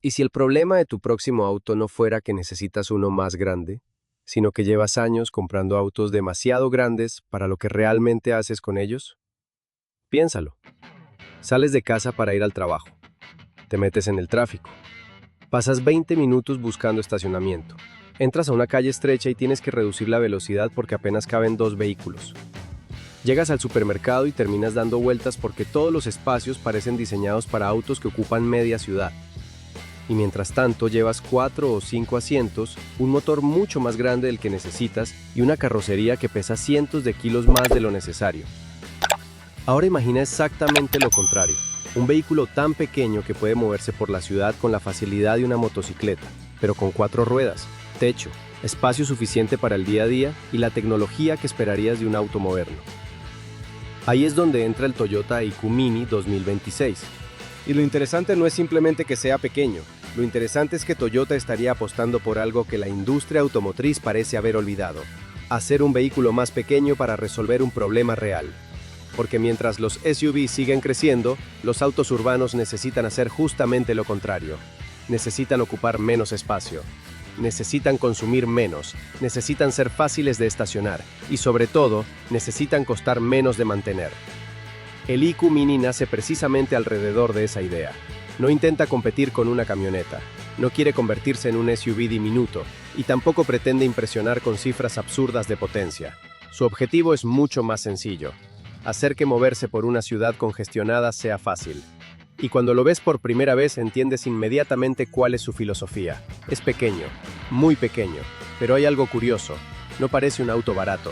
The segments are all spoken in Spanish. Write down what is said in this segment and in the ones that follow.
¿Y si el problema de tu próximo auto no fuera que necesitas uno más grande, sino que llevas años comprando autos demasiado grandes para lo que realmente haces con ellos? Piénsalo. Sales de casa para ir al trabajo. Te metes en el tráfico. Pasas 20 minutos buscando estacionamiento. Entras a una calle estrecha y tienes que reducir la velocidad porque apenas caben dos vehículos. Llegas al supermercado y terminas dando vueltas porque todos los espacios parecen diseñados para autos que ocupan media ciudad. Y mientras tanto llevas 4 o 5 asientos, un motor mucho más grande del que necesitas y una carrocería que pesa cientos de kilos más de lo necesario. Ahora imagina exactamente lo contrario, un vehículo tan pequeño que puede moverse por la ciudad con la facilidad de una motocicleta, pero con 4 ruedas, techo, espacio suficiente para el día a día y la tecnología que esperarías de un auto moderno. Ahí es donde entra el Toyota IQ Mini 2026. Y lo interesante no es simplemente que sea pequeño, lo interesante es que Toyota estaría apostando por algo que la industria automotriz parece haber olvidado: hacer un vehículo más pequeño para resolver un problema real. Porque mientras los SUV siguen creciendo, los autos urbanos necesitan hacer justamente lo contrario. Necesitan ocupar menos espacio. Necesitan consumir menos, necesitan ser fáciles de estacionar y, sobre todo, necesitan costar menos de mantener. El IQ Mini nace precisamente alrededor de esa idea. No intenta competir con una camioneta, no quiere convertirse en un SUV diminuto y tampoco pretende impresionar con cifras absurdas de potencia. Su objetivo es mucho más sencillo: hacer que moverse por una ciudad congestionada sea fácil. Y cuando lo ves por primera vez entiendes inmediatamente cuál es su filosofía. Es pequeño, muy pequeño, pero hay algo curioso: no parece un auto barato.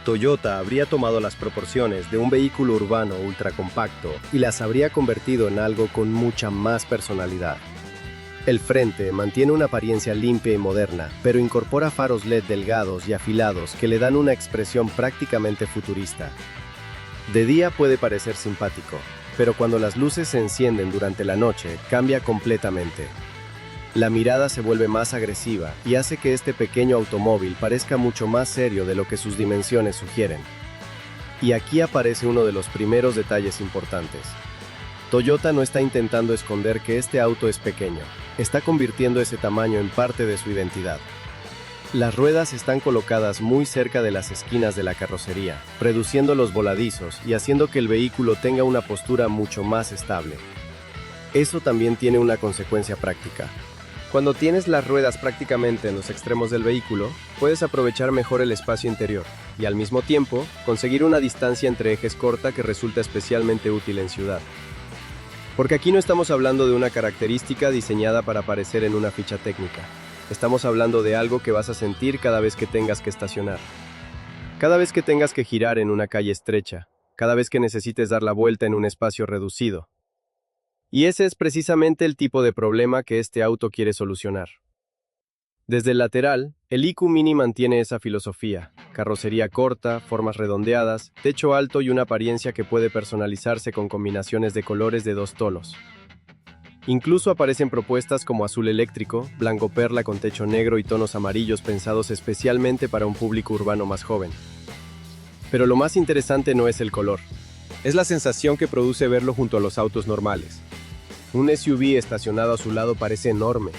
Toyota habría tomado las proporciones de un vehículo urbano ultracompacto y las habría convertido en algo con mucha más personalidad. El frente mantiene una apariencia limpia y moderna, pero incorpora faros LED delgados y afilados que le dan una expresión prácticamente futurista. De día puede parecer simpático, pero cuando las luces se encienden durante la noche, cambia completamente. La mirada se vuelve más agresiva y hace que este pequeño automóvil parezca mucho más serio de lo que sus dimensiones sugieren. Y aquí aparece uno de los primeros detalles importantes. Toyota no está intentando esconder que este auto es pequeño, está convirtiendo ese tamaño en parte de su identidad. Las ruedas están colocadas muy cerca de las esquinas de la carrocería, reduciendo los voladizos y haciendo que el vehículo tenga una postura mucho más estable. Eso también tiene una consecuencia práctica. Cuando tienes las ruedas prácticamente en los extremos del vehículo, puedes aprovechar mejor el espacio interior y, al mismo tiempo, conseguir una distancia entre ejes corta que resulta especialmente útil en ciudad. Porque aquí no estamos hablando de una característica diseñada para aparecer en una ficha técnica. Estamos hablando de algo que vas a sentir cada vez que tengas que estacionar. Cada vez que tengas que girar en una calle estrecha, cada vez que necesites dar la vuelta en un espacio reducido. Y ese es precisamente el tipo de problema que este auto quiere solucionar. Desde el lateral, el IQ Mini mantiene esa filosofía: carrocería corta, formas redondeadas, techo alto y una apariencia que puede personalizarse con combinaciones de colores de 2 tonos. Incluso aparecen propuestas como azul eléctrico, blanco perla con techo negro y tonos amarillos pensados especialmente para un público urbano más joven. Pero lo más interesante no es el color, es la sensación que produce verlo junto a los autos normales. Un SUV estacionado a su lado parece enorme,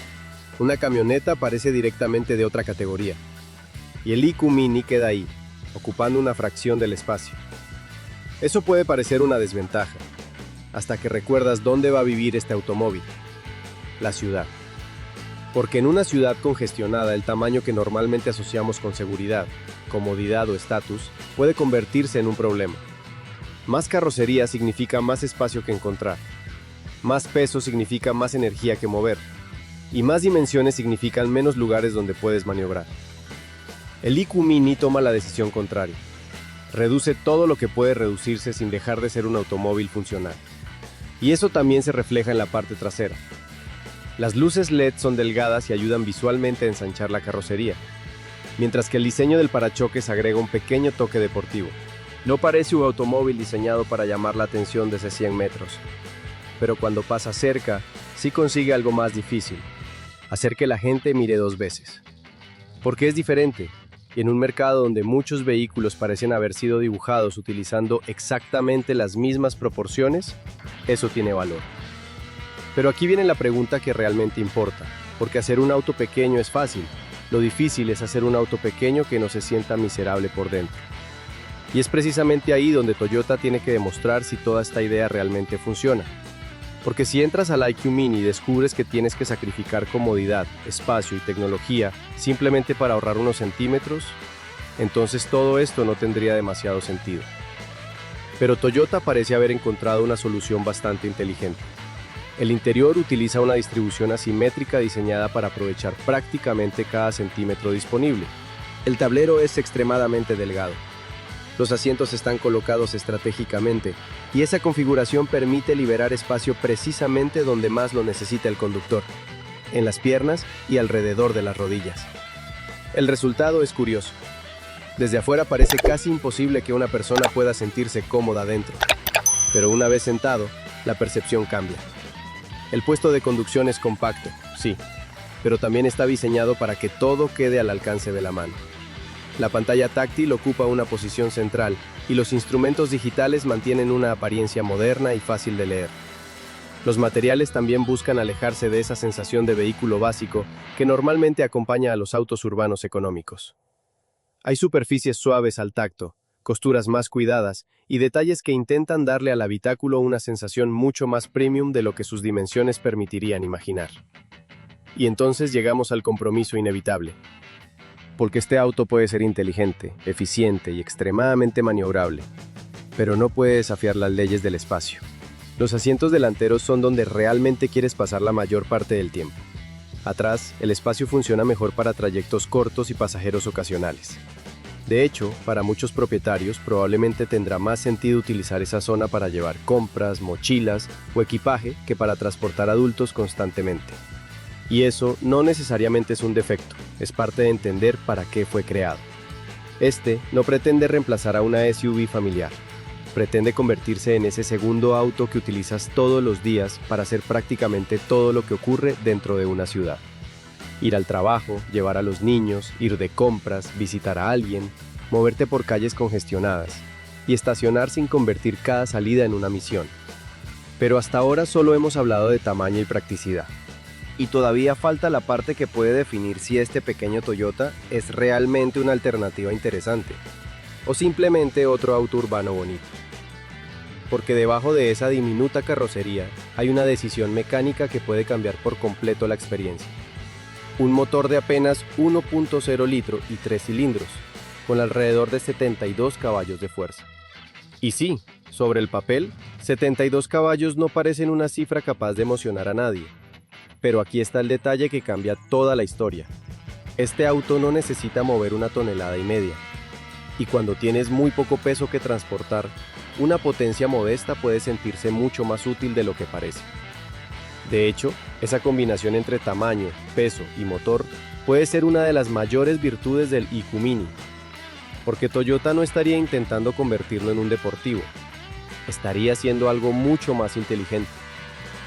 una camioneta parece directamente de otra categoría. Y el IQ Mini queda ahí, ocupando una fracción del espacio. Eso puede parecer una desventaja, hasta que recuerdas dónde va a vivir este automóvil: la ciudad. Porque en una ciudad congestionada, el tamaño que normalmente asociamos con seguridad, comodidad o estatus, puede convertirse en un problema. Más carrocería significa más espacio que encontrar. Más peso significa más energía que mover. Y más dimensiones significan menos lugares donde puedes maniobrar. El IQ Mini toma la decisión contraria. Reduce todo lo que puede reducirse sin dejar de ser un automóvil funcional. Y eso también se refleja en la parte trasera. Las luces LED son delgadas y ayudan visualmente a ensanchar la carrocería, mientras que el diseño del parachoques agrega un pequeño toque deportivo. No parece un automóvil diseñado para llamar la atención desde 100 metros. Pero cuando pasa cerca, sí consigue algo más difícil: hacer que la gente mire 2 veces. Porque es diferente, y en un mercado donde muchos vehículos parecen haber sido dibujados utilizando exactamente las mismas proporciones, eso tiene valor. Pero aquí viene la pregunta que realmente importa, porque hacer un auto pequeño es fácil. Lo difícil es hacer un auto pequeño que no se sienta miserable por dentro. Y es precisamente ahí donde Toyota tiene que demostrar si toda esta idea realmente funciona. Porque si entras al IQ Mini y descubres que tienes que sacrificar comodidad, espacio y tecnología simplemente para ahorrar unos centímetros, entonces todo esto no tendría demasiado sentido. Pero Toyota parece haber encontrado una solución bastante inteligente. El interior utiliza una distribución asimétrica diseñada para aprovechar prácticamente cada centímetro disponible. El tablero es extremadamente delgado. Los asientos están colocados estratégicamente y esa configuración permite liberar espacio precisamente donde más lo necesita el conductor, en las piernas y alrededor de las rodillas. El resultado es curioso. Desde afuera parece casi imposible que una persona pueda sentirse cómoda dentro, pero una vez sentado, la percepción cambia. El puesto de conducción es compacto, sí, pero también está diseñado para que todo quede al alcance de la mano. La pantalla táctil ocupa una posición central y los instrumentos digitales mantienen una apariencia moderna y fácil de leer. Los materiales también buscan alejarse de esa sensación de vehículo básico que normalmente acompaña a los autos urbanos económicos. Hay superficies suaves al tacto, costuras más cuidadas y detalles que intentan darle al habitáculo una sensación mucho más premium de lo que sus dimensiones permitirían imaginar. Y entonces llegamos al compromiso inevitable. Porque este auto puede ser inteligente, eficiente y extremadamente maniobrable, pero no puede desafiar las leyes del espacio. Los asientos delanteros son donde realmente quieres pasar la mayor parte del tiempo. Atrás, el espacio funciona mejor para trayectos cortos y pasajeros ocasionales. De hecho, para muchos propietarios probablemente tendrá más sentido utilizar esa zona para llevar compras, mochilas o equipaje que para transportar adultos constantemente. Y eso no necesariamente es un defecto, es parte de entender para qué fue creado. Este no pretende reemplazar a una SUV familiar, pretende convertirse en ese segundo auto que utilizas todos los días para hacer prácticamente todo lo que ocurre dentro de una ciudad. Ir al trabajo, llevar a los niños, ir de compras, visitar a alguien, moverte por calles congestionadas y estacionar sin convertir cada salida en una misión. Pero hasta ahora solo hemos hablado de tamaño y practicidad. Y todavía falta la parte que puede definir si este pequeño Toyota es realmente una alternativa interesante o simplemente otro auto urbano bonito. Porque debajo de esa diminuta carrocería hay una decisión mecánica que puede cambiar por completo la experiencia. Un motor de apenas 1.0 litro y 3 cilindros, con alrededor de 72 caballos de fuerza. Y sí, sobre el papel, 72 caballos no parecen una cifra capaz de emocionar a nadie. Pero aquí está el detalle que cambia toda la historia. Este auto no necesita mover 1,5 toneladas. Y cuando tienes muy poco peso que transportar, una potencia modesta puede sentirse mucho más útil de lo que parece. De hecho, esa combinación entre tamaño, peso y motor puede ser una de las mayores virtudes del IQ Mini. Porque Toyota no estaría intentando convertirlo en un deportivo. Estaría haciendo algo mucho más inteligente.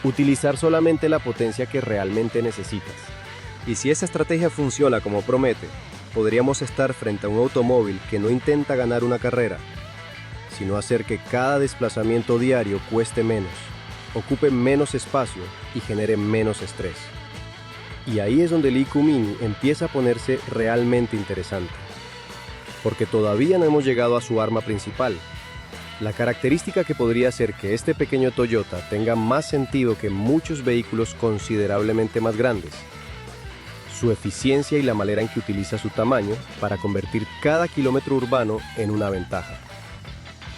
Utilizar solamente la potencia que realmente necesitas. Y si esa estrategia funciona como promete, podríamos estar frente a un automóvil que no intenta ganar una carrera, sino hacer que cada desplazamiento diario cueste menos, ocupe menos espacio y genere menos estrés. Y ahí es donde el IQ Mini empieza a ponerse realmente interesante. Porque todavía no hemos llegado a su arma principal. La característica que podría hacer que este pequeño Toyota tenga más sentido que muchos vehículos considerablemente más grandes. Su eficiencia y la manera en que utiliza su tamaño para convertir cada kilómetro urbano en una ventaja.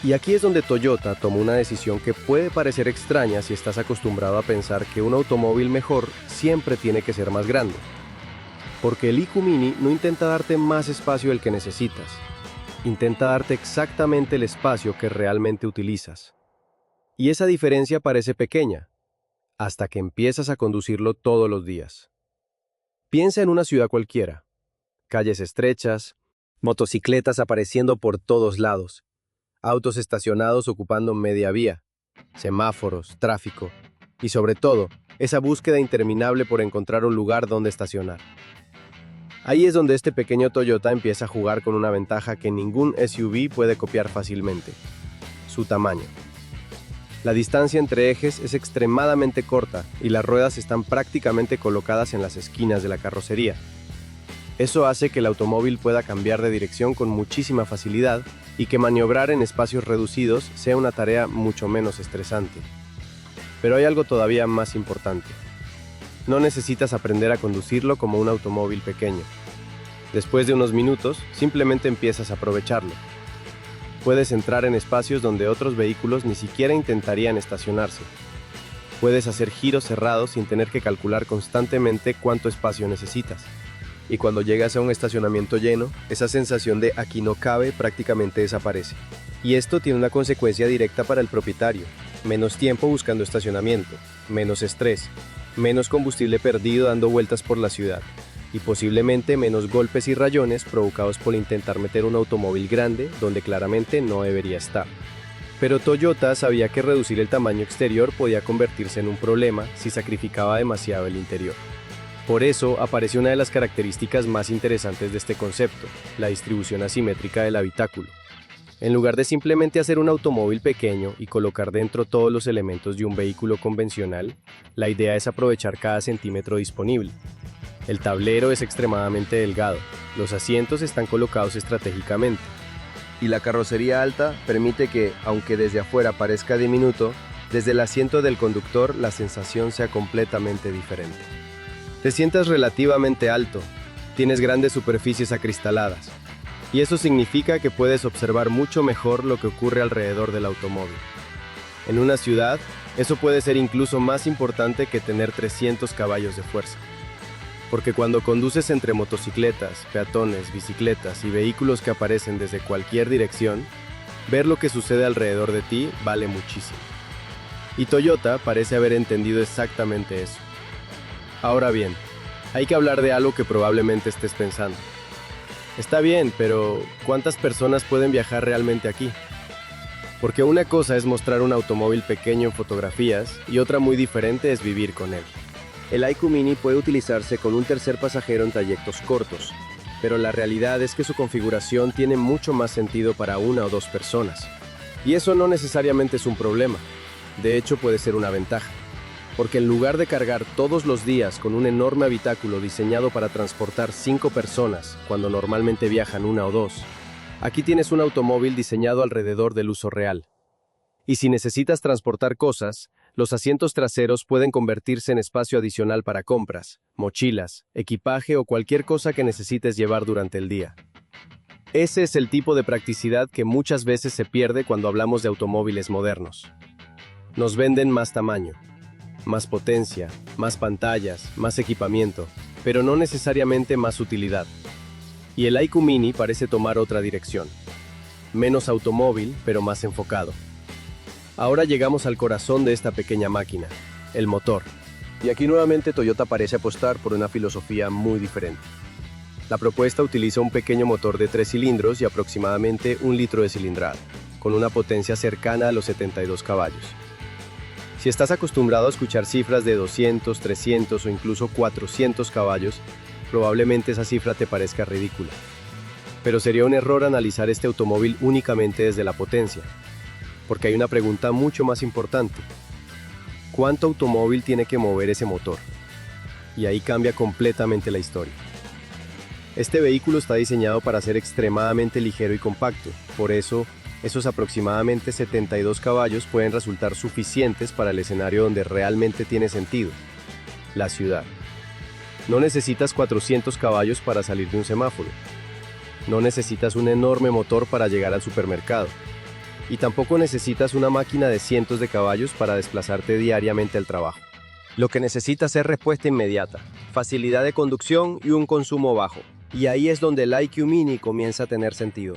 Y aquí es donde Toyota tomó una decisión que puede parecer extraña si estás acostumbrado a pensar que un automóvil mejor siempre tiene que ser más grande. Porque el IQ Mini no intenta darte más espacio del que necesitas. Intenta darte exactamente el espacio que realmente utilizas. Y esa diferencia parece pequeña, hasta que empiezas a conducirlo todos los días. Piensa en una ciudad cualquiera. Calles estrechas, motocicletas apareciendo por todos lados, autos estacionados ocupando media vía, semáforos, tráfico, y sobre todo, esa búsqueda interminable por encontrar un lugar donde estacionar. Ahí es donde este pequeño Toyota empieza a jugar con una ventaja que ningún SUV puede copiar fácilmente: su tamaño. La distancia entre ejes es extremadamente corta y las ruedas están prácticamente colocadas en las esquinas de la carrocería. Eso hace que el automóvil pueda cambiar de dirección con muchísima facilidad y que maniobrar en espacios reducidos sea una tarea mucho menos estresante. Pero hay algo todavía más importante. No necesitas aprender a conducirlo como un automóvil pequeño. Después de unos minutos, simplemente empiezas a aprovecharlo. Puedes entrar en espacios donde otros vehículos ni siquiera intentarían estacionarse. Puedes hacer giros cerrados sin tener que calcular constantemente cuánto espacio necesitas. Y cuando llegas a un estacionamiento lleno, esa sensación de aquí no cabe prácticamente desaparece. Y esto tiene una consecuencia directa para el propietario: menos tiempo buscando estacionamiento, menos estrés, menos combustible perdido dando vueltas por la ciudad, y posiblemente menos golpes y rayones provocados por intentar meter un automóvil grande donde claramente no debería estar. Pero Toyota sabía que reducir el tamaño exterior podía convertirse en un problema si sacrificaba demasiado el interior. Por eso apareció una de las características más interesantes de este concepto: la distribución asimétrica del habitáculo. En lugar de simplemente hacer un automóvil pequeño y colocar dentro todos los elementos de un vehículo convencional, la idea es aprovechar cada centímetro disponible. El tablero es extremadamente delgado, los asientos están colocados estratégicamente, y la carrocería alta permite que, aunque desde afuera parezca diminuto, desde el asiento del conductor la sensación sea completamente diferente. Te sientas relativamente alto, tienes grandes superficies acristaladas, y eso significa que puedes observar mucho mejor lo que ocurre alrededor del automóvil. En una ciudad, eso puede ser incluso más importante que tener 300 caballos de fuerza. Porque cuando conduces entre motocicletas, peatones, bicicletas y vehículos que aparecen desde cualquier dirección, ver lo que sucede alrededor de ti vale muchísimo. Y Toyota parece haber entendido exactamente eso. Ahora bien, hay que hablar de algo que probablemente estés pensando. Está bien, pero ¿cuántas personas pueden viajar realmente aquí? Porque una cosa es mostrar un automóvil pequeño en fotografías y otra muy diferente es vivir con él. El IQ Mini puede utilizarse con un tercer pasajero en trayectos cortos, pero la realidad es que su configuración tiene mucho más sentido para una o dos personas. Y eso no necesariamente es un problema. De hecho, puede ser una ventaja. Porque en lugar de cargar todos los días con un enorme habitáculo diseñado para transportar 5 personas, cuando normalmente viajan una o dos, aquí tienes un automóvil diseñado alrededor del uso real. Y si necesitas transportar cosas, los asientos traseros pueden convertirse en espacio adicional para compras, mochilas, equipaje o cualquier cosa que necesites llevar durante el día. Ese es el tipo de practicidad que muchas veces se pierde cuando hablamos de automóviles modernos. Nos venden más tamaño, más potencia, más pantallas, más equipamiento, pero no necesariamente más utilidad. Y el IQ Mini parece tomar otra dirección. Menos automóvil, pero más enfocado. Ahora llegamos al corazón de esta pequeña máquina, el motor. Y aquí nuevamente Toyota parece apostar por una filosofía muy diferente. La propuesta utiliza un pequeño motor de 3 cilindros y aproximadamente 1 litro de cilindrada, con una potencia cercana a los 72 caballos. Si estás acostumbrado a escuchar cifras de 200, 300 o incluso 400 caballos, probablemente esa cifra te parezca ridícula. Pero sería un error analizar este automóvil únicamente desde la potencia, porque hay una pregunta mucho más importante. ¿Cuánto automóvil tiene que mover ese motor? Y ahí cambia completamente la historia. Este vehículo está diseñado para ser extremadamente ligero y compacto, por eso, esos aproximadamente 72 caballos pueden resultar suficientes para el escenario donde realmente tiene sentido, la ciudad. No necesitas 400 caballos para salir de un semáforo. No necesitas un enorme motor para llegar al supermercado. Y tampoco necesitas una máquina de cientos de caballos para desplazarte diariamente al trabajo. Lo que necesitas es respuesta inmediata, facilidad de conducción y un consumo bajo. Y ahí es donde el IQ Mini comienza a tener sentido.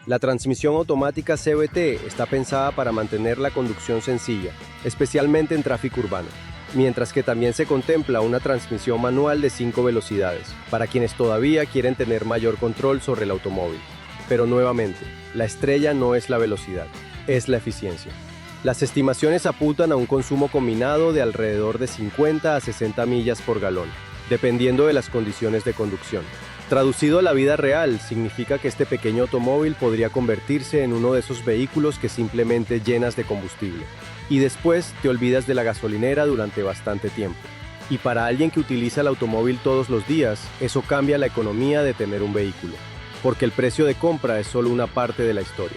La transmisión automática CVT está pensada para mantener la conducción sencilla, especialmente en tráfico urbano, mientras que también se contempla una transmisión manual de 5 velocidades, para quienes todavía quieren tener mayor control sobre el automóvil. Pero nuevamente, la estrella no es la velocidad, es la eficiencia. Las estimaciones apuntan a un consumo combinado de alrededor de 50 a 60 millas por galón, dependiendo de las condiciones de conducción. Traducido a la vida real, significa que este pequeño automóvil podría convertirse en uno de esos vehículos que simplemente llenas de combustible. Y después te olvidas de la gasolinera durante bastante tiempo. Y para alguien que utiliza el automóvil todos los días, eso cambia la economía de tener un vehículo, porque el precio de compra es solo una parte de la historia.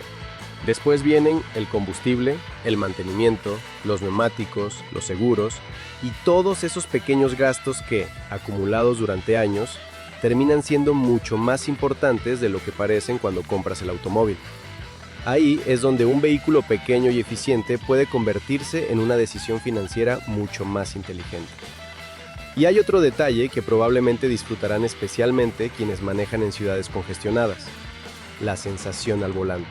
Después vienen el combustible, el mantenimiento, los neumáticos, los seguros y todos esos pequeños gastos que, acumulados durante años, terminan siendo mucho más importantes de lo que parecen cuando compras el automóvil. Ahí es donde un vehículo pequeño y eficiente puede convertirse en una decisión financiera mucho más inteligente. Y hay otro detalle que probablemente disfrutarán especialmente quienes manejan en ciudades congestionadas: la sensación al volante.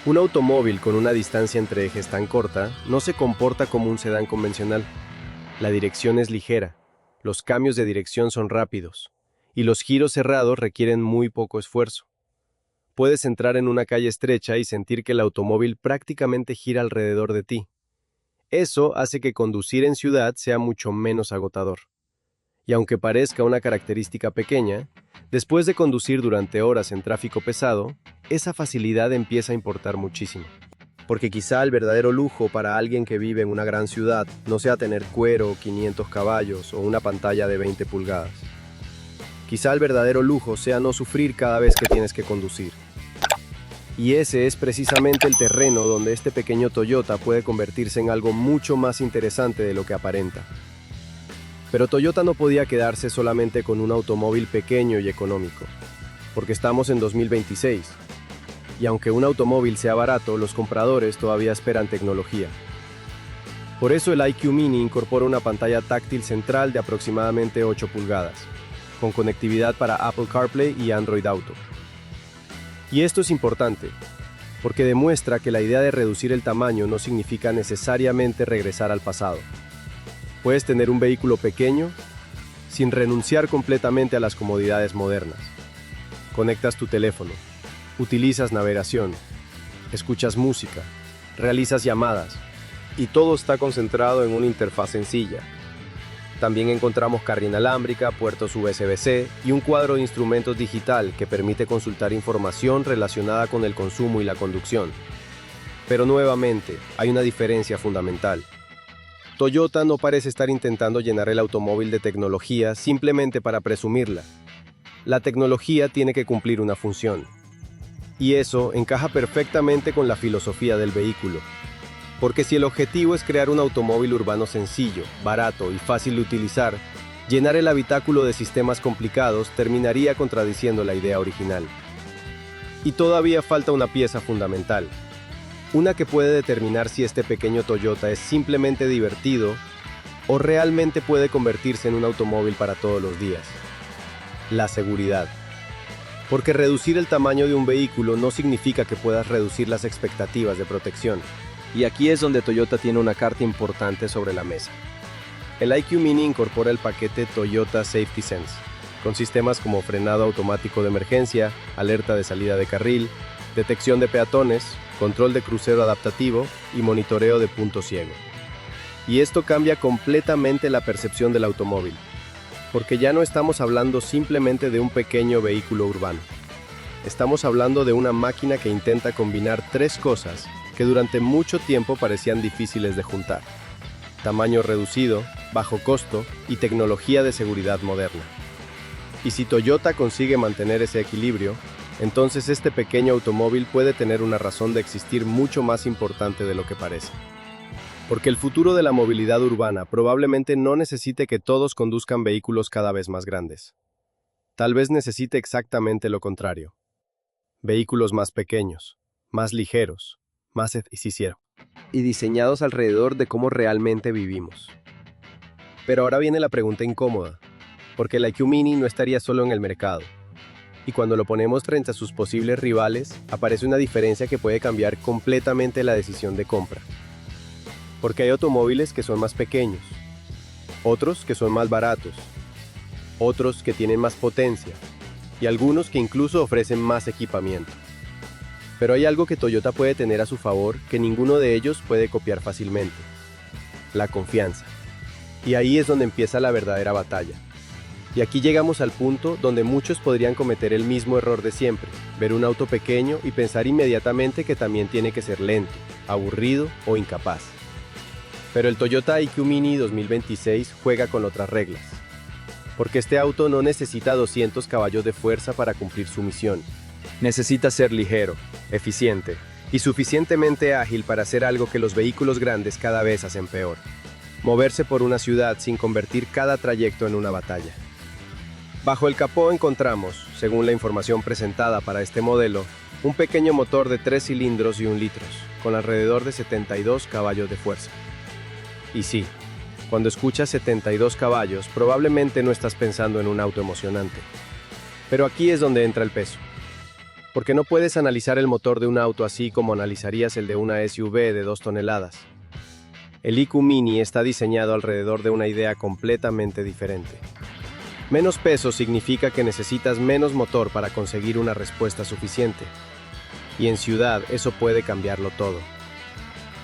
Un automóvil con una distancia entre ejes tan corta no se comporta como un sedán convencional. La dirección es ligera, los cambios de dirección son rápidos, y los giros cerrados requieren muy poco esfuerzo. Puedes entrar en una calle estrecha y sentir que el automóvil prácticamente gira alrededor de ti. Eso hace que conducir en ciudad sea mucho menos agotador. Y aunque parezca una característica pequeña, después de conducir durante horas en tráfico pesado, esa facilidad empieza a importar muchísimo. Porque quizá el verdadero lujo para alguien que vive en una gran ciudad no sea tener cuero, 500 caballos o una pantalla de 20 pulgadas. Quizá el verdadero lujo sea no sufrir cada vez que tienes que conducir. Y ese es precisamente el terreno donde este pequeño Toyota puede convertirse en algo mucho más interesante de lo que aparenta. Pero Toyota no podía quedarse solamente con un automóvil pequeño y económico, porque estamos en 2026. Y aunque un automóvil sea barato, los compradores todavía esperan tecnología. Por eso el IQ Mini incorpora una pantalla táctil central de aproximadamente 8 pulgadas, con conectividad para Apple CarPlay y Android Auto. Y esto es importante, porque demuestra que la idea de reducir el tamaño no significa necesariamente regresar al pasado. Puedes tener un vehículo pequeño sin renunciar completamente a las comodidades modernas. Conectas tu teléfono, utilizas navegación, escuchas música, realizas llamadas, y todo está concentrado en una interfaz sencilla. También encontramos carga inalámbrica, puertos USB-C y un cuadro de instrumentos digital que permite consultar información relacionada con el consumo y la conducción. Pero nuevamente, hay una diferencia fundamental. Toyota no parece estar intentando llenar el automóvil de tecnología simplemente para presumirla. La tecnología tiene que cumplir una función. Y eso encaja perfectamente con la filosofía del vehículo. Porque si el objetivo es crear un automóvil urbano sencillo, barato y fácil de utilizar, llenar el habitáculo de sistemas complicados terminaría contradiciendo la idea original. Y todavía falta una pieza fundamental. Una que puede determinar si este pequeño Toyota es simplemente divertido o realmente puede convertirse en un automóvil para todos los días: la seguridad. Porque reducir el tamaño de un vehículo no significa que puedas reducir las expectativas de protección. Y aquí es donde Toyota tiene una carta importante sobre la mesa. El IQ Mini incorpora el paquete Toyota Safety Sense, con sistemas como frenado automático de emergencia, alerta de salida de carril, detección de peatones, control de crucero adaptativo y monitoreo de punto ciego. Y esto cambia completamente la percepción del automóvil, porque ya no estamos hablando simplemente de un pequeño vehículo urbano. Estamos hablando de una máquina que intenta combinar tres cosas que durante mucho tiempo parecían difíciles de juntar: tamaño reducido, bajo costo y tecnología de seguridad moderna. Y si Toyota consigue mantener ese equilibrio, entonces este pequeño automóvil puede tener una razón de existir mucho más importante de lo que parece. Porque el futuro de la movilidad urbana probablemente no necesite que todos conduzcan vehículos cada vez más grandes. Tal vez necesite exactamente lo contrario: vehículos más pequeños, más ligeros, más eficientes y diseñados alrededor de cómo realmente vivimos. Pero ahora viene la pregunta incómoda, porque el IQ Mini no estaría solo en el mercado. Y cuando lo ponemos frente a sus posibles rivales, aparece una diferencia que puede cambiar completamente la decisión de compra. Porque hay automóviles que son más pequeños, otros que son más baratos, otros que tienen más potencia, y algunos que incluso ofrecen más equipamiento. Pero hay algo que Toyota puede tener a su favor que ninguno de ellos puede copiar fácilmente: la confianza. Y ahí es donde empieza la verdadera batalla. Y aquí llegamos al punto donde muchos podrían cometer el mismo error de siempre: ver un auto pequeño y pensar inmediatamente que también tiene que ser lento, aburrido o incapaz. Pero el Toyota IQ Mini 2026 juega con otras reglas. Porque este auto no necesita 200 caballos de fuerza para cumplir su misión. Necesita ser ligero, eficiente y suficientemente ágil para hacer algo que los vehículos grandes cada vez hacen peor: moverse por una ciudad sin convertir cada trayecto en una batalla. Bajo el capó encontramos, según la información presentada para este modelo, un pequeño motor de 3 cilindros y 1 litro, con alrededor de 72 caballos de fuerza. Y sí, cuando escuchas 72 caballos, probablemente no estás pensando en un auto emocionante. Pero aquí es donde entra el peso. Porque no puedes analizar el motor de un auto así como analizarías el de una SUV de 2 toneladas. El IQ Mini está diseñado alrededor de una idea completamente diferente. Menos peso significa que necesitas menos motor para conseguir una respuesta suficiente. Y en ciudad eso puede cambiarlo todo.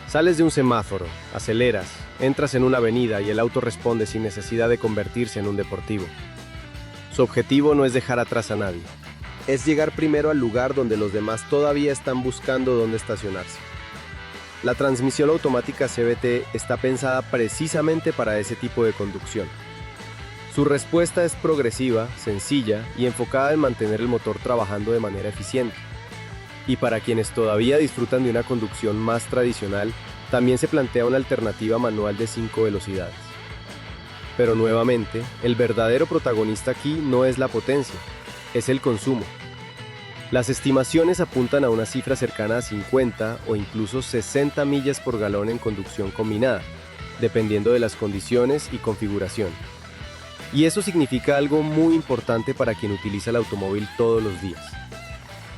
Sales de un semáforo, aceleras, entras en una avenida y el auto responde sin necesidad de convertirse en un deportivo. Su objetivo no es dejar atrás a nadie. Es llegar primero al lugar donde los demás todavía están buscando dónde estacionarse. La transmisión automática CVT está pensada precisamente para ese tipo de conducción. Su respuesta es progresiva, sencilla y enfocada en mantener el motor trabajando de manera eficiente. Y para quienes todavía disfrutan de una conducción más tradicional, también se plantea una alternativa manual de 5 velocidades. Pero nuevamente, el verdadero protagonista aquí no es la potencia, es el consumo. Las estimaciones apuntan a una cifra cercana a 50 o incluso 60 millas por galón en conducción combinada, dependiendo de las condiciones y configuración. Y eso significa algo muy importante para quien utiliza el automóvil todos los días.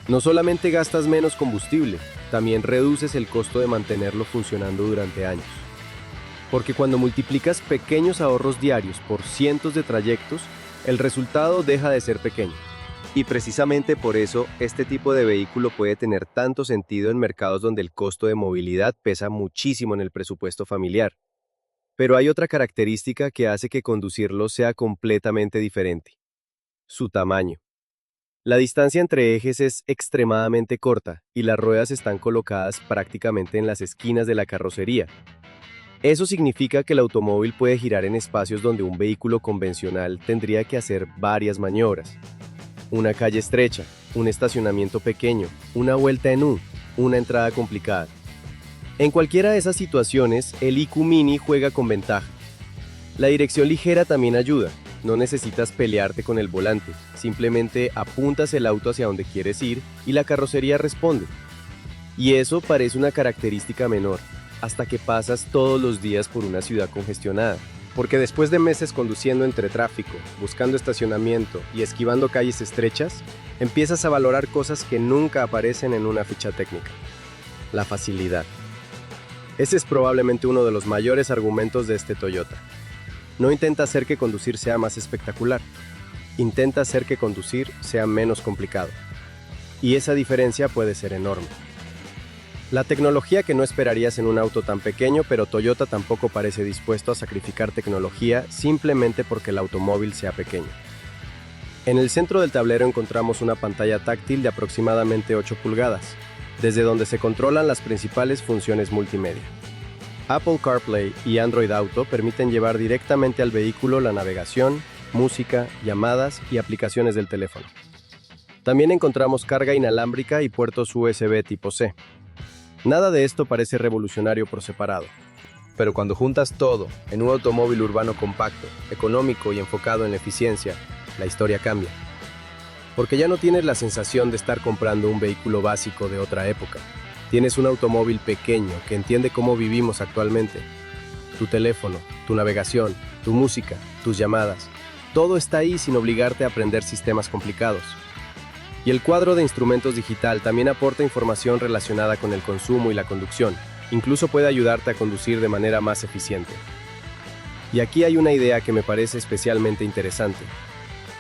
No solamente gastas menos combustible, también reduces el costo de mantenerlo funcionando durante años. Porque cuando multiplicas pequeños ahorros diarios por cientos de trayectos, el resultado deja de ser pequeño. Y precisamente por eso, este tipo de vehículo puede tener tanto sentido en mercados donde el costo de movilidad pesa muchísimo en el presupuesto familiar. Pero hay otra característica que hace que conducirlo sea completamente diferente: su tamaño. La distancia entre ejes es extremadamente corta y las ruedas están colocadas prácticamente en las esquinas de la carrocería. Eso significa que el automóvil puede girar en espacios donde un vehículo convencional tendría que hacer varias maniobras. Una calle estrecha, un estacionamiento pequeño, una vuelta en U, una entrada complicada. En cualquiera de esas situaciones, el IQ Mini juega con ventaja. La dirección ligera también ayuda. No necesitas pelearte con el volante, simplemente apuntas el auto hacia donde quieres ir y la carrocería responde. Y eso parece una característica menor, hasta que pasas todos los días por una ciudad congestionada. Porque después de meses conduciendo entre tráfico, buscando estacionamiento y esquivando calles estrechas, empiezas a valorar cosas que nunca aparecen en una ficha técnica: la facilidad. Ese es probablemente uno de los mayores argumentos de este Toyota. No intenta hacer que conducir sea más espectacular, intenta hacer que conducir sea menos complicado. Y esa diferencia puede ser enorme. La tecnología que no esperarías en un auto tan pequeño, pero Toyota tampoco parece dispuesto a sacrificar tecnología simplemente porque el automóvil sea pequeño. En el centro del tablero encontramos una pantalla táctil de aproximadamente 8 pulgadas, desde donde se controlan las principales funciones multimedia. Apple CarPlay y Android Auto permiten llevar directamente al vehículo la navegación, música, llamadas y aplicaciones del teléfono. También encontramos carga inalámbrica y puertos USB tipo C. Nada de esto parece revolucionario por separado. Pero cuando juntas todo en un automóvil urbano compacto, económico y enfocado en la eficiencia, la historia cambia. Porque ya no tienes la sensación de estar comprando un vehículo básico de otra época. Tienes un automóvil pequeño que entiende cómo vivimos actualmente. Tu teléfono, tu navegación, tu música, tus llamadas, todo está ahí sin obligarte a aprender sistemas complicados. Y el cuadro de instrumentos digital también aporta información relacionada con el consumo y la conducción. Incluso puede ayudarte a conducir de manera más eficiente. Y aquí hay una idea que me parece especialmente interesante.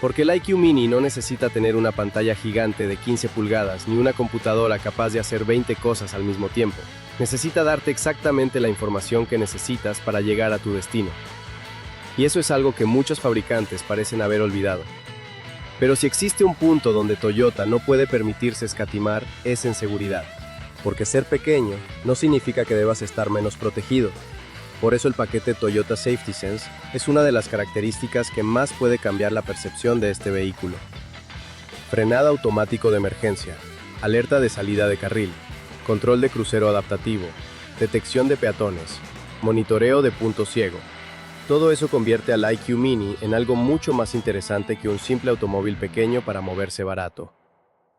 Porque el IQ Mini no necesita tener una pantalla gigante de 15 pulgadas ni una computadora capaz de hacer 20 cosas al mismo tiempo. Necesita darte exactamente la información que necesitas para llegar a tu destino. Y eso es algo que muchos fabricantes parecen haber olvidado. Pero si existe un punto donde Toyota no puede permitirse escatimar, es en seguridad. Porque ser pequeño no significa que debas estar menos protegido. Por eso el paquete Toyota Safety Sense es una de las características que más puede cambiar la percepción de este vehículo. Frenada automático de emergencia, alerta de salida de carril, control de crucero adaptativo, detección de peatones, monitoreo de punto ciego. Todo eso convierte al IQ Mini en algo mucho más interesante que un simple automóvil pequeño para moverse barato.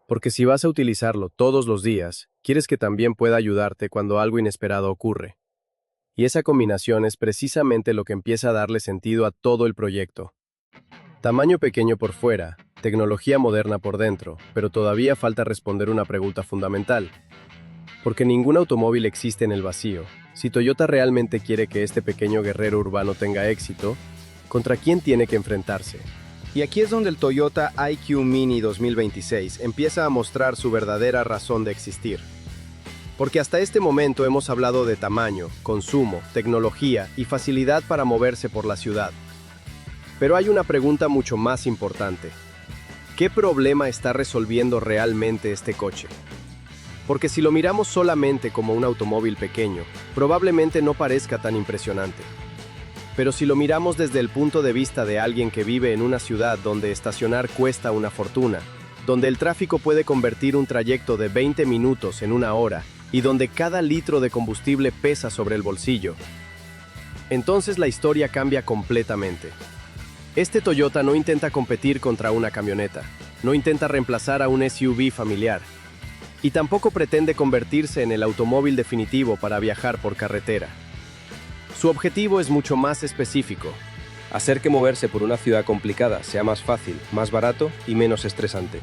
Porque si vas a utilizarlo todos los días, quieres que también pueda ayudarte cuando algo inesperado ocurre. Y esa combinación es precisamente lo que empieza a darle sentido a todo el proyecto. Tamaño pequeño por fuera, tecnología moderna por dentro, pero todavía falta responder una pregunta fundamental. Porque ningún automóvil existe en el vacío. Si Toyota realmente quiere que este pequeño guerrero urbano tenga éxito, ¿contra quién tiene que enfrentarse? Y aquí es donde el Toyota IQ Mini 2026 empieza a mostrar su verdadera razón de existir. Porque hasta este momento hemos hablado de tamaño, consumo, tecnología y facilidad para moverse por la ciudad. Pero hay una pregunta mucho más importante. ¿Qué problema está resolviendo realmente este coche? Porque si lo miramos solamente como un automóvil pequeño, probablemente no parezca tan impresionante. Pero si lo miramos desde el punto de vista de alguien que vive en una ciudad donde estacionar cuesta una fortuna, donde el tráfico puede convertir un trayecto de 20 minutos en una hora y donde cada litro de combustible pesa sobre el bolsillo, entonces la historia cambia completamente. Este Toyota no intenta competir contra una camioneta, no intenta reemplazar a un SUV familiar, y tampoco pretende convertirse en el automóvil definitivo para viajar por carretera. Su objetivo es mucho más específico: hacer que moverse por una ciudad complicada sea más fácil, más barato y menos estresante.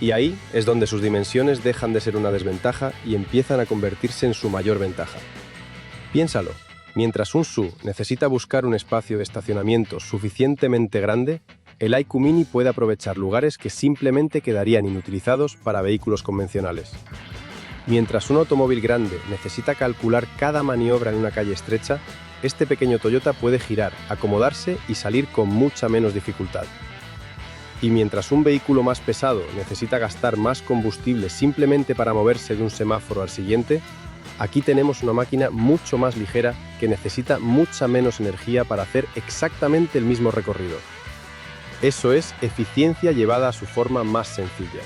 Y ahí es donde sus dimensiones dejan de ser una desventaja y empiezan a convertirse en su mayor ventaja. Piénsalo, mientras un SUV necesita buscar un espacio de estacionamiento suficientemente grande, el IQ Mini puede aprovechar lugares que simplemente quedarían inutilizados para vehículos convencionales. Mientras un automóvil grande necesita calcular cada maniobra en una calle estrecha, este pequeño Toyota puede girar, acomodarse y salir con mucha menos dificultad. Y mientras un vehículo más pesado necesita gastar más combustible simplemente para moverse de un semáforo al siguiente, aquí tenemos una máquina mucho más ligera que necesita mucha menos energía para hacer exactamente el mismo recorrido. Eso es eficiencia llevada a su forma más sencilla.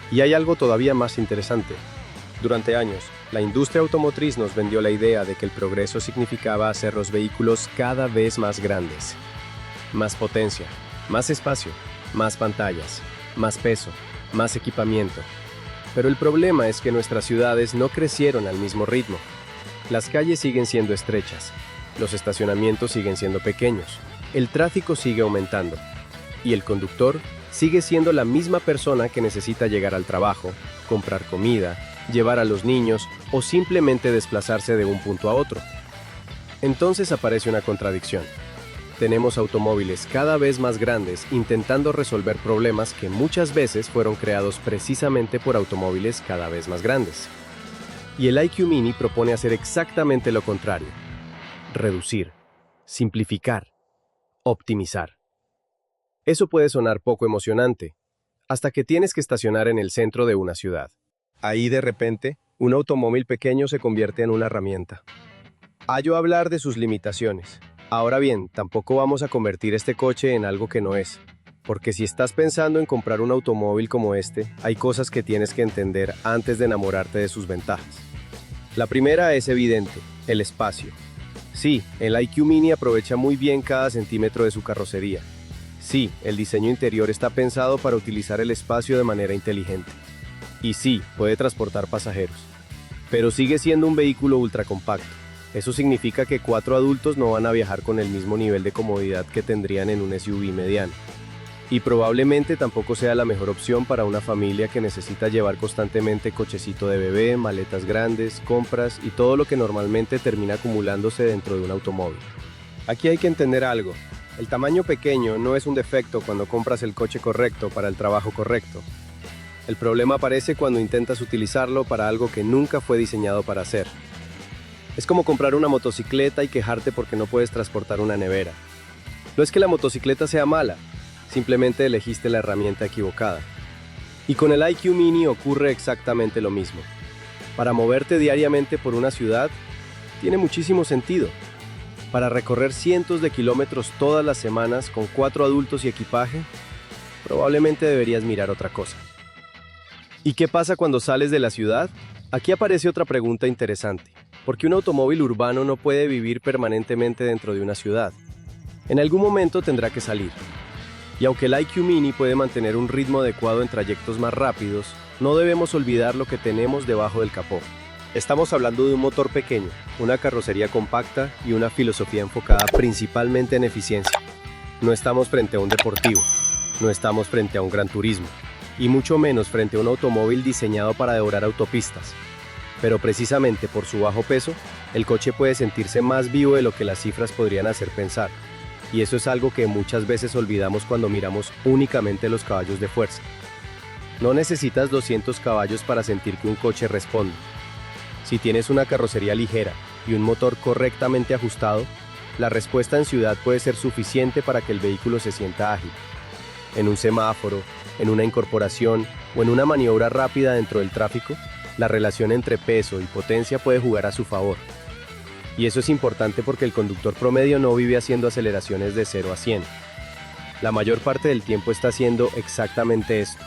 Y hay algo todavía más interesante. Durante años, la industria automotriz nos vendió la idea de que el progreso significaba hacer los vehículos cada vez más grandes. Más potencia, más espacio, más pantallas, más peso, más equipamiento. Pero el problema es que nuestras ciudades no crecieron al mismo ritmo. Las calles siguen siendo estrechas, los estacionamientos siguen siendo pequeños, el tráfico sigue aumentando. Y el conductor sigue siendo la misma persona que necesita llegar al trabajo, comprar comida, llevar a los niños o simplemente desplazarse de un punto a otro. Entonces aparece una contradicción. Tenemos automóviles cada vez más grandes intentando resolver problemas que muchas veces fueron creados precisamente por automóviles cada vez más grandes. Y el IQ Mini propone hacer exactamente lo contrario: reducir, simplificar, optimizar. Eso puede sonar poco emocionante, hasta que tienes que estacionar en el centro de una ciudad. Ahí de repente, un automóvil pequeño se convierte en una herramienta. Hallo hablar de sus limitaciones. Ahora bien, tampoco vamos a convertir este coche en algo que no es. Porque si estás pensando en comprar un automóvil como este, hay cosas que tienes que entender antes de enamorarte de sus ventajas. La primera es evidente: el espacio. Sí, el IQ Mini aprovecha muy bien cada centímetro de su carrocería. Sí, el diseño interior está pensado para utilizar el espacio de manera inteligente. Y sí, puede transportar pasajeros. Pero sigue siendo un vehículo ultracompacto. Eso significa que 4 adultos no van a viajar con el mismo nivel de comodidad que tendrían en un SUV mediano. Y probablemente tampoco sea la mejor opción para una familia que necesita llevar constantemente cochecito de bebé, maletas grandes, compras y todo lo que normalmente termina acumulándose dentro de un automóvil. Aquí hay que entender algo. El tamaño pequeño no es un defecto cuando compras el coche correcto para el trabajo correcto. El problema aparece cuando intentas utilizarlo para algo que nunca fue diseñado para hacer. Es como comprar una motocicleta y quejarte porque no puedes transportar una nevera. No es que la motocicleta sea mala, simplemente elegiste la herramienta equivocada. Y con el IQ Mini ocurre exactamente lo mismo. Para moverte diariamente por una ciudad, tiene muchísimo sentido. Para recorrer cientos de kilómetros todas las semanas con 4 adultos y equipaje, probablemente deberías mirar otra cosa. ¿Y qué pasa cuando sales de la ciudad? Aquí aparece otra pregunta interesante, porque un automóvil urbano no puede vivir permanentemente dentro de una ciudad. En algún momento tendrá que salir. Y aunque el IQ Mini puede mantener un ritmo adecuado en trayectos más rápidos, no debemos olvidar lo que tenemos debajo del capó. Estamos hablando de un motor pequeño, una carrocería compacta y una filosofía enfocada principalmente en eficiencia. No estamos frente a un deportivo, no estamos frente a un gran turismo, y mucho menos frente a un automóvil diseñado para devorar autopistas. Pero precisamente por su bajo peso, el coche puede sentirse más vivo de lo que las cifras podrían hacer pensar. Y eso es algo que muchas veces olvidamos cuando miramos únicamente los caballos de fuerza. No necesitas 200 caballos para sentir que un coche responde. Si tienes una carrocería ligera y un motor correctamente ajustado, la respuesta en ciudad puede ser suficiente para que el vehículo se sienta ágil. En un semáforo, en una incorporación o en una maniobra rápida dentro del tráfico, la relación entre peso y potencia puede jugar a su favor. Y eso es importante porque el conductor promedio no vive haciendo aceleraciones de 0 a 100. La mayor parte del tiempo está haciendo exactamente esto: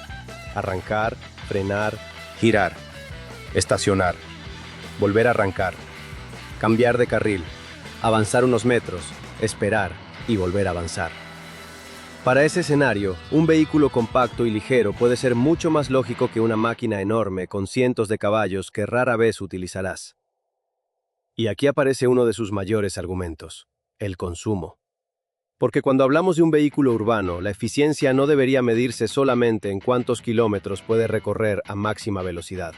arrancar, frenar, girar, estacionar, volver a arrancar, cambiar de carril, avanzar unos metros, esperar y volver a avanzar. Para ese escenario, un vehículo compacto y ligero puede ser mucho más lógico que una máquina enorme con cientos de caballos que rara vez utilizarás. Y aquí aparece uno de sus mayores argumentos: el consumo. Porque cuando hablamos de un vehículo urbano, la eficiencia no debería medirse solamente en cuántos kilómetros puede recorrer a máxima velocidad.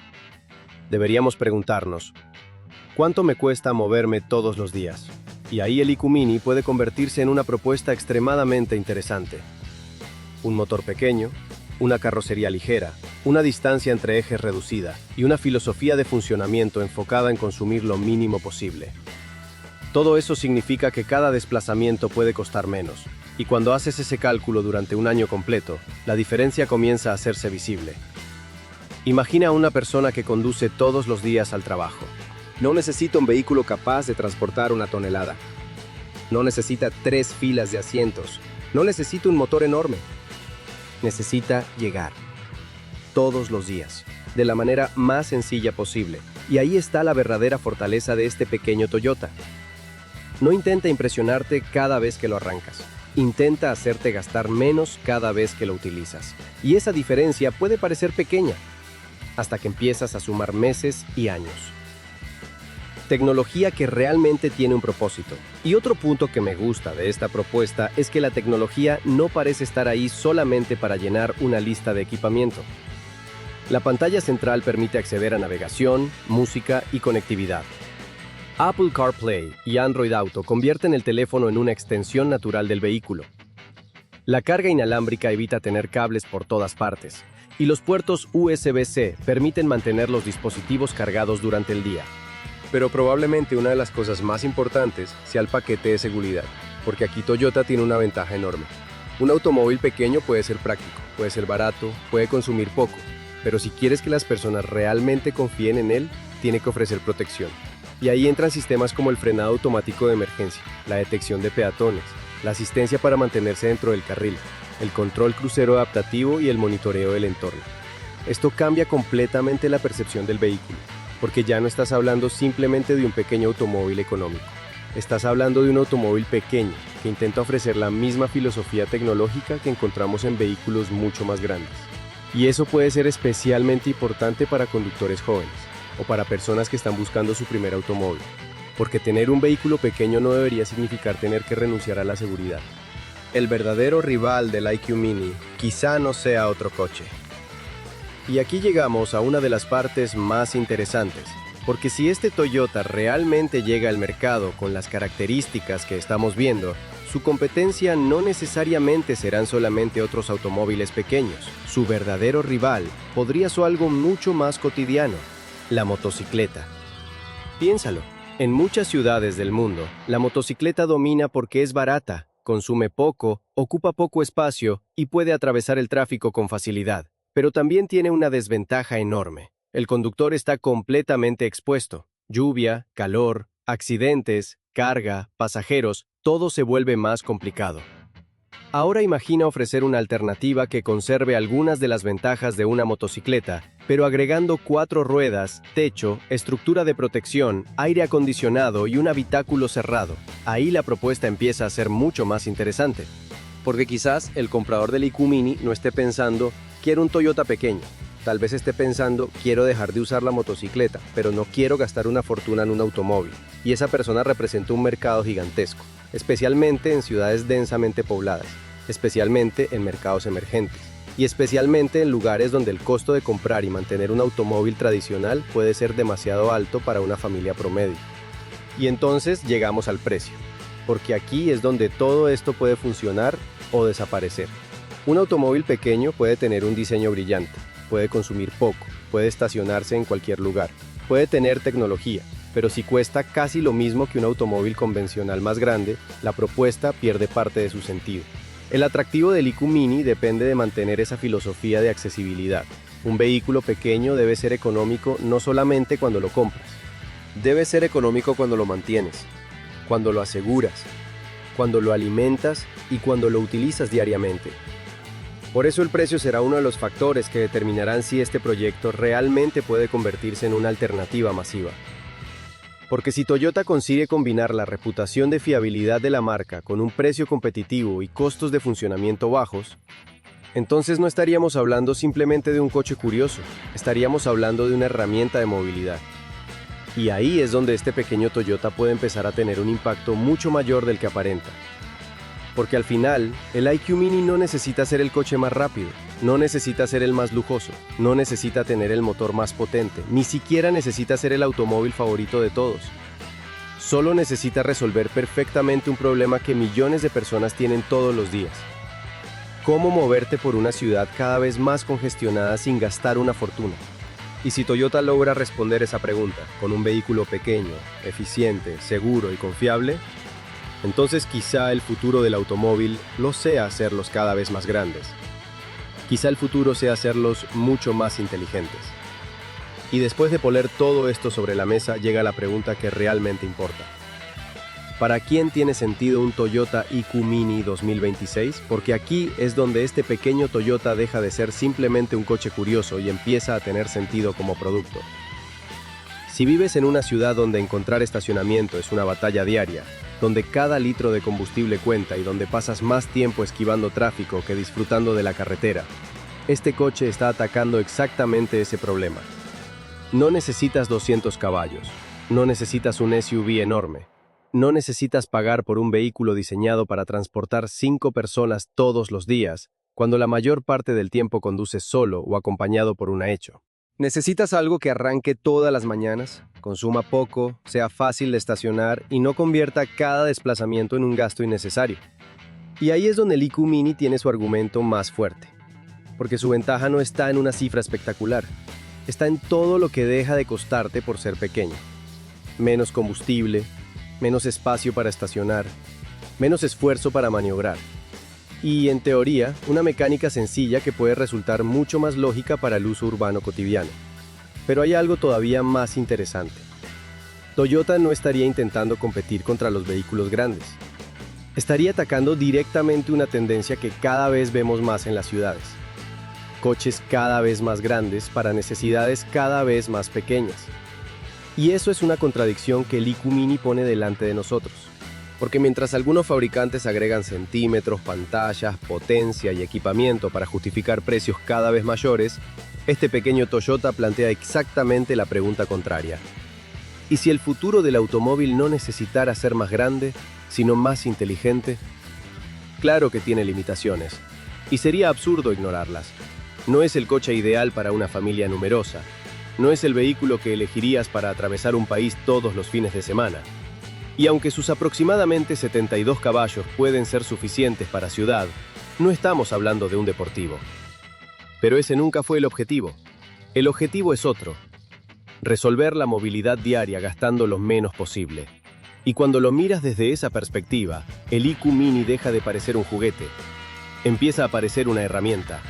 Deberíamos preguntarnos: ¿cuánto me cuesta moverme todos los días? Y ahí el IQ Mini puede convertirse en una propuesta extremadamente interesante. Un motor pequeño, una carrocería ligera, una distancia entre ejes reducida y una filosofía de funcionamiento enfocada en consumir lo mínimo posible. Todo eso significa que cada desplazamiento puede costar menos, y cuando haces ese cálculo durante un año completo, la diferencia comienza a hacerse visible. Imagina a una persona que conduce todos los días al trabajo. No necesita un vehículo capaz de transportar 1 tonelada. No necesita 3 filas de asientos. No necesita un motor enorme. Necesita llegar. Todos los días, de la manera más sencilla posible. Y ahí está la verdadera fortaleza de este pequeño Toyota. No intenta impresionarte cada vez que lo arrancas. Intenta hacerte gastar menos cada vez que lo utilizas. Y esa diferencia puede parecer pequeña, hasta que empiezas a sumar meses y años. Tecnología que realmente tiene un propósito. Y otro punto que me gusta de esta propuesta es que la tecnología no parece estar ahí solamente para llenar una lista de equipamiento. La pantalla central permite acceder a navegación, música y conectividad. Apple CarPlay y Android Auto convierten el teléfono en una extensión natural del vehículo. La carga inalámbrica evita tener cables por todas partes, y los puertos USB-C permiten mantener los dispositivos cargados durante el día. Pero probablemente una de las cosas más importantes sea el paquete de seguridad, porque aquí Toyota tiene una ventaja enorme. Un automóvil pequeño puede ser práctico, puede ser barato, puede consumir poco, pero si quieres que las personas realmente confíen en él, tiene que ofrecer protección. Y ahí entran sistemas como el frenado automático de emergencia, la detección de peatones, la asistencia para mantenerse dentro del carril, el control crucero adaptativo y el monitoreo del entorno. Esto cambia completamente la percepción del vehículo, porque ya no estás hablando simplemente de un pequeño automóvil económico. Estás hablando de un automóvil pequeño que intenta ofrecer la misma filosofía tecnológica que encontramos en vehículos mucho más grandes. Y eso puede ser especialmente importante para conductores jóvenes o para personas que están buscando su primer automóvil, porque tener un vehículo pequeño no debería significar tener que renunciar a la seguridad. El verdadero rival del IQ Mini quizá no sea otro coche. Y aquí llegamos a una de las partes más interesantes, porque si este Toyota realmente llega al mercado con las características que estamos viendo, su competencia no necesariamente serán solamente otros automóviles pequeños. Su verdadero rival podría ser algo mucho más cotidiano: la motocicleta. Piénsalo, en muchas ciudades del mundo, la motocicleta domina porque es barata, consume poco, ocupa poco espacio y puede atravesar el tráfico con facilidad. Pero también tiene una desventaja enorme. El conductor está completamente expuesto. Lluvia, calor, Accidentes, carga, pasajeros, todo se vuelve más complicado. Ahora imagina ofrecer una alternativa que conserve algunas de las ventajas de una motocicleta, pero agregando 4 ruedas, techo, estructura de protección, aire acondicionado y un habitáculo cerrado. Ahí la propuesta empieza a ser mucho más interesante. Porque quizás el comprador del IQ Mini no esté pensando, quiero un Toyota pequeño. Tal vez esté pensando, quiero dejar de usar la motocicleta, pero no quiero gastar una fortuna en un automóvil. Y esa persona representa un mercado gigantesco, especialmente en ciudades densamente pobladas, especialmente en mercados emergentes, y especialmente en lugares donde el costo de comprar y mantener un automóvil tradicional puede ser demasiado alto para una familia promedio. Y entonces llegamos al precio, porque aquí es donde todo esto puede funcionar o desaparecer. Un automóvil pequeño puede tener un diseño brillante, puede consumir poco, puede estacionarse en cualquier lugar, puede tener tecnología, pero si cuesta casi lo mismo que un automóvil convencional más grande, la propuesta pierde parte de su sentido. El atractivo del IQ Mini depende de mantener esa filosofía de accesibilidad. Un vehículo pequeño debe ser económico no solamente cuando lo compras. Debe ser económico cuando lo mantienes, cuando lo aseguras, cuando lo alimentas y cuando lo utilizas diariamente. Por eso el precio será uno de los factores que determinarán si este proyecto realmente puede convertirse en una alternativa masiva. Porque si Toyota consigue combinar la reputación de fiabilidad de la marca con un precio competitivo y costos de funcionamiento bajos, entonces no estaríamos hablando simplemente de un coche curioso, estaríamos hablando de una herramienta de movilidad. Y ahí es donde este pequeño Toyota puede empezar a tener un impacto mucho mayor del que aparenta. Porque al final, el IQ Mini no necesita ser el coche más rápido, no necesita ser el más lujoso, no necesita tener el motor más potente, ni siquiera necesita ser el automóvil favorito de todos. Solo necesita resolver perfectamente un problema que millones de personas tienen todos los días. ¿Cómo moverte por una ciudad cada vez más congestionada sin gastar una fortuna? Y si Toyota logra responder esa pregunta con un vehículo pequeño, eficiente, seguro y confiable, entonces quizá el futuro del automóvil no sea hacerlos cada vez más grandes. Quizá el futuro sea hacerlos mucho más inteligentes. Y después de poner todo esto sobre la mesa llega la pregunta que realmente importa. ¿Para quién tiene sentido un Toyota IQ Mini 2026? Porque aquí es donde este pequeño Toyota deja de ser simplemente un coche curioso y empieza a tener sentido como producto. Si vives en una ciudad donde encontrar estacionamiento es una batalla diaria, donde cada litro de combustible cuenta y donde pasas más tiempo esquivando tráfico que disfrutando de la carretera, este coche está atacando exactamente ese problema. No necesitas 200 caballos, no necesitas un SUV enorme, no necesitas pagar por un vehículo diseñado para transportar 5 personas todos los días, cuando la mayor parte del tiempo conduces solo o acompañado por una hecho. Necesitas algo que arranque todas las mañanas, consuma poco, sea fácil de estacionar y no convierta cada desplazamiento en un gasto innecesario. Y ahí es donde el IQ Mini tiene su argumento más fuerte, porque su ventaja no está en una cifra espectacular, está en todo lo que deja de costarte por ser pequeño. Menos combustible, menos espacio para estacionar, menos esfuerzo para maniobrar. Y, en teoría, una mecánica sencilla que puede resultar mucho más lógica para el uso urbano cotidiano. Pero hay algo todavía más interesante. Toyota no estaría intentando competir contra los vehículos grandes. Estaría atacando directamente una tendencia que cada vez vemos más en las ciudades. Coches cada vez más grandes para necesidades cada vez más pequeñas. Y eso es una contradicción que el IQ Mini pone delante de nosotros. Porque mientras algunos fabricantes agregan centímetros, pantallas, potencia y equipamiento para justificar precios cada vez mayores, este pequeño Toyota plantea exactamente la pregunta contraria. ¿Y si el futuro del automóvil no necesitara ser más grande, sino más inteligente? Claro que tiene limitaciones, y sería absurdo ignorarlas. No es el coche ideal para una familia numerosa. No es el vehículo que elegirías para atravesar un país todos los fines de semana. Y aunque sus aproximadamente 72 caballos pueden ser suficientes para ciudad, no estamos hablando de un deportivo. Pero ese nunca fue el objetivo. El objetivo es otro: resolver la movilidad diaria gastando lo menos posible. Y cuando lo miras desde esa perspectiva, el IQ Mini deja de parecer un juguete. Empieza a parecer una herramienta.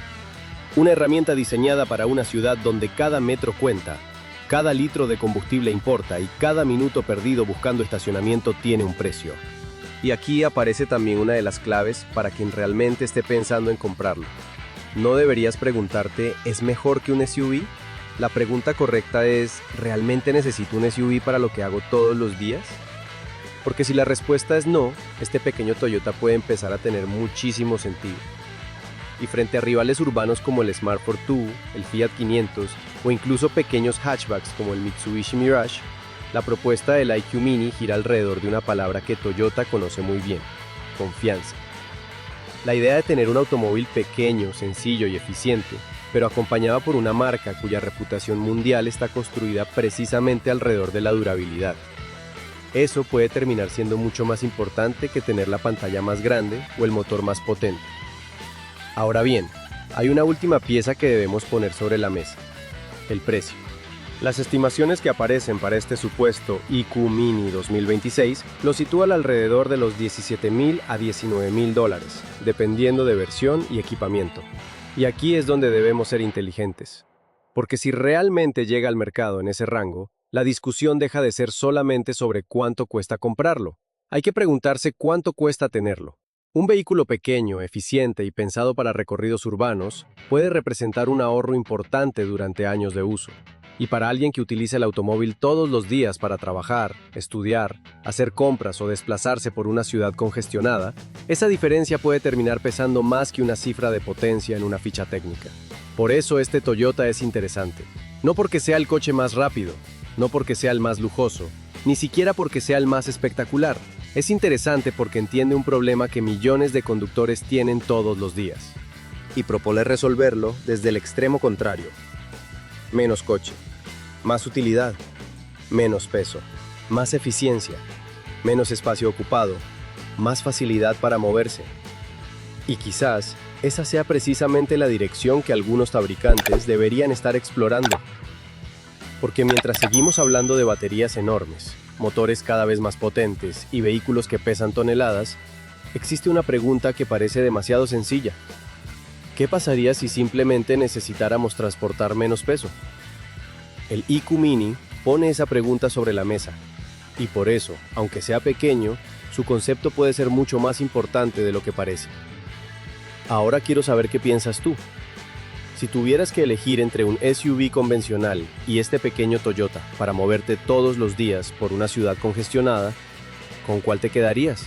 Una herramienta diseñada para una ciudad donde cada metro cuenta, Cada litro de combustible importa y cada minuto perdido buscando estacionamiento tiene un precio. Y aquí aparece también una de las claves para quien realmente esté pensando en comprarlo. No deberías preguntarte, ¿es mejor que un SUV? La pregunta correcta es, ¿realmente necesito un SUV para lo que hago todos los días? Porque si la respuesta es no, este pequeño Toyota puede empezar a tener muchísimo sentido. Y frente a rivales urbanos como el Smart Fortwo, el Fiat 500 o incluso pequeños hatchbacks como el Mitsubishi Mirage, la propuesta del IQ Mini gira alrededor de una palabra que Toyota conoce muy bien: confianza. La idea de tener un automóvil pequeño, sencillo y eficiente, pero acompañado por una marca cuya reputación mundial está construida precisamente alrededor de la durabilidad. Eso puede terminar siendo mucho más importante que tener la pantalla más grande o el motor más potente. Ahora bien, hay una última pieza que debemos poner sobre la mesa: el precio. Las estimaciones que aparecen para este supuesto IQ Mini 2026 lo sitúan alrededor de los $17,000 a $19,000, dependiendo de versión y equipamiento. Y aquí es donde debemos ser inteligentes. Porque si realmente llega al mercado en ese rango, la discusión deja de ser solamente sobre cuánto cuesta comprarlo. Hay que preguntarse cuánto cuesta tenerlo. Un vehículo pequeño, eficiente y pensado para recorridos urbanos puede representar un ahorro importante durante años de uso. Y para alguien que utiliza el automóvil todos los días para trabajar, estudiar, hacer compras o desplazarse por una ciudad congestionada, esa diferencia puede terminar pesando más que una cifra de potencia en una ficha técnica. Por eso este Toyota es interesante. No porque sea el coche más rápido, no porque sea el más lujoso, ni siquiera porque sea el más espectacular. Es interesante porque entiende un problema que millones de conductores tienen todos los días. Y propone resolverlo desde el extremo contrario. Menos coche, más utilidad, menos peso, más eficiencia, menos espacio ocupado, más facilidad para moverse. Y quizás esa sea precisamente la dirección que algunos fabricantes deberían estar explorando. Porque mientras seguimos hablando de baterías enormes, motores cada vez más potentes y vehículos que pesan toneladas, existe una pregunta que parece demasiado sencilla. ¿Qué pasaría si simplemente necesitáramos transportar menos peso? El IQ Mini pone esa pregunta sobre la mesa, y por eso, aunque sea pequeño, su concepto puede ser mucho más importante de lo que parece. Ahora quiero saber qué piensas tú. Si tuvieras que elegir entre un SUV convencional y este pequeño Toyota para moverte todos los días por una ciudad congestionada, ¿con cuál te quedarías?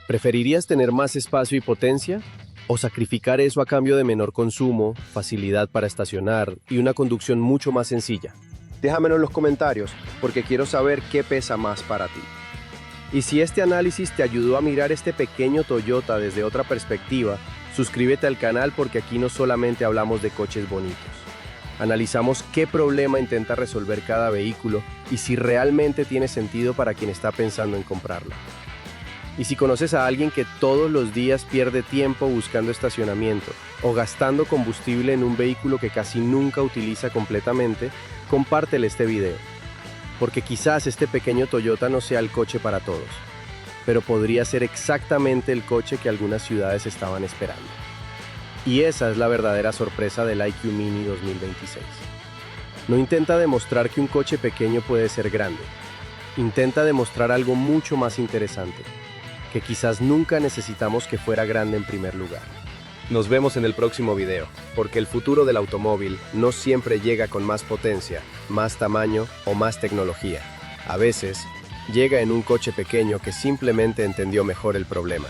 ¿Preferirías tener más espacio y potencia? ¿O sacrificar eso a cambio de menor consumo, facilidad para estacionar y una conducción mucho más sencilla? Déjamelo en los comentarios, porque quiero saber qué pesa más para ti. Y si este análisis te ayudó a mirar este pequeño Toyota desde otra perspectiva, suscríbete al canal porque aquí no solamente hablamos de coches bonitos. Analizamos qué problema intenta resolver cada vehículo y si realmente tiene sentido para quien está pensando en comprarlo. Y si conoces a alguien que todos los días pierde tiempo buscando estacionamiento o gastando combustible en un vehículo que casi nunca utiliza completamente, compártele este video. Porque quizás este pequeño Toyota no sea el coche para todos, pero podría ser exactamente el coche que algunas ciudades estaban esperando. Y esa es la verdadera sorpresa del IQ Mini 2026. No intenta demostrar que un coche pequeño puede ser grande. Intenta demostrar algo mucho más interesante, que quizás nunca necesitamos que fuera grande en primer lugar. Nos vemos en el próximo video, porque el futuro del automóvil no siempre llega con más potencia, más tamaño o más tecnología. A veces, llega en un coche pequeño que simplemente entendió mejor el problema.